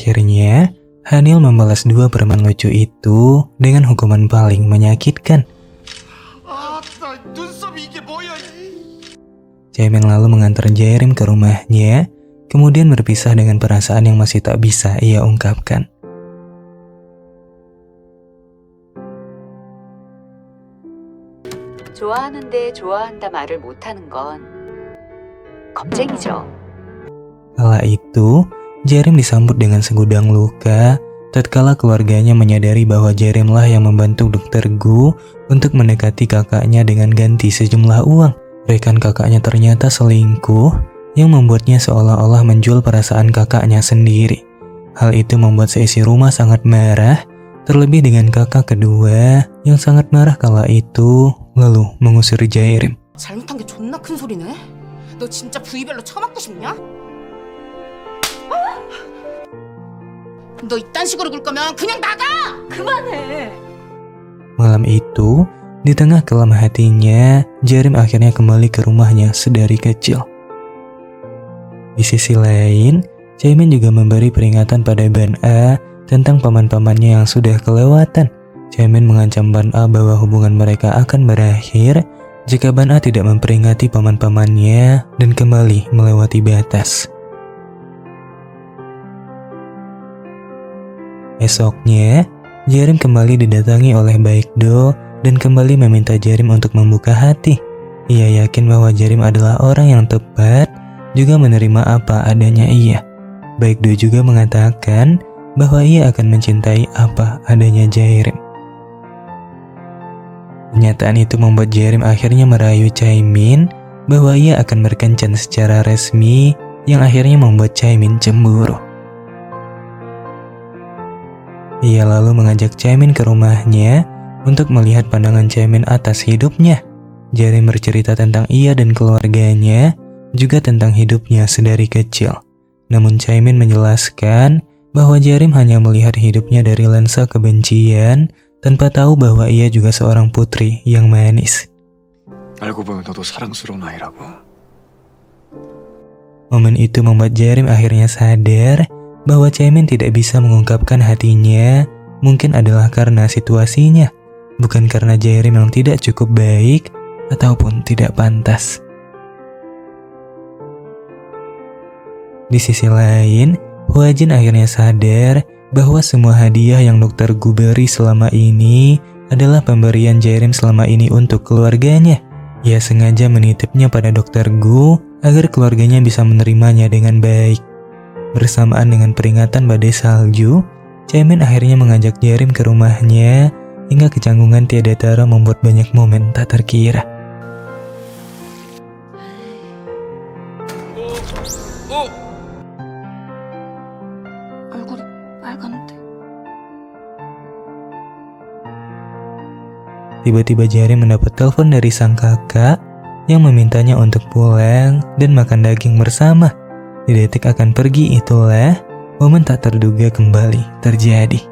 Akhirnya, Hanil membalas dua preman lucu itu dengan hukuman paling menyakitkan. Jaemin lalu mengantar Jaerim ke rumahnya, kemudian berpisah dengan perasaan yang masih tak bisa ia ungkapkan. 좋아하는데 좋아한다 말을 못하는 건 겁쟁이죠. Kala itu, Jaerim disambut dengan segudang luka, tatkala keluarganya menyadari bahwa Jaerimlah yang membantu Dr. Gu untuk mendekati kakaknya dengan ganti sejumlah uang. Rekan kakaknya ternyata selingkuh, yang membuatnya seolah-olah menjual perasaan kakaknya sendiri. Hal itu membuat seisi rumah sangat marah, terlebih dengan kakak kedua yang sangat marah kala itu, lalu mengusir Jaerim. 잘못한 게 존나 큰 소리네. 너 진짜 부위별로 쳐맞고 싶냐? 너 이딴 식으로 굴 거면 그냥 나가! 그만해! Malam itu, di tengah kelam hatinya, Jaerim akhirnya kembali ke rumahnya sedari kecil. Di sisi lain, Jaemin juga memberi peringatan pada Ban A tentang paman-pamannya yang sudah kelewatan. Jaemin mengancam Ban A bahwa hubungan mereka akan berakhir jika Ban A tidak memperingati paman-pamannya dan kembali melewati batas. Esoknya, Jaerim kembali didatangi oleh Baekdo dan kembali meminta Jaerim untuk membuka hati. Ia yakin bahwa Jaerim adalah orang yang tepat, juga menerima apa adanya ia. Baekdo juga mengatakan bahwa ia akan mencintai apa adanya Jaerim. Kenyataan itu membuat Jaerim akhirnya merayu Chaemin bahwa ia akan berkencan secara resmi, yang akhirnya membuat Chaemin cemburu. Ia lalu mengajak Chaemin ke rumahnya untuk melihat pandangan Chaemin atas hidupnya. Jaerim bercerita tentang ia dan keluarganya, juga tentang hidupnya sedari kecil. Namun Chaemin menjelaskan bahwa Jaerim hanya melihat hidupnya dari lensa kebencian, tanpa tahu bahwa ia juga seorang putri yang manis. 알고 보면 너도 사랑스러운 아이라고. Momen itu membuat Jaerim akhirnya sadar bahwa Chaemin tidak bisa mengungkapkan hatinya, mungkin adalah karena situasinya, bukan karena Jaerim yang tidak cukup baik ataupun tidak pantas. Di sisi lain, Hwajin akhirnya sadar bahwa semua hadiah yang Dr. Gu beri selama ini adalah pemberian Jaerim selama ini untuk keluarganya. Ia sengaja menitipnya pada Dr. Gu agar keluarganya bisa menerimanya dengan baik. Bersamaan dengan peringatan badai salju, Chaemin akhirnya mengajak Jaerim ke rumahnya, hingga kecanggungan tiada tara membuat banyak momen tak terkira. 얼굴이 빨간데. Tiba-tiba Jaerim mendapat telepon dari sang kakak yang memintanya untuk pulang dan makan daging bersama. Di detik akan pergi itulah momen tak terduga kembali terjadi.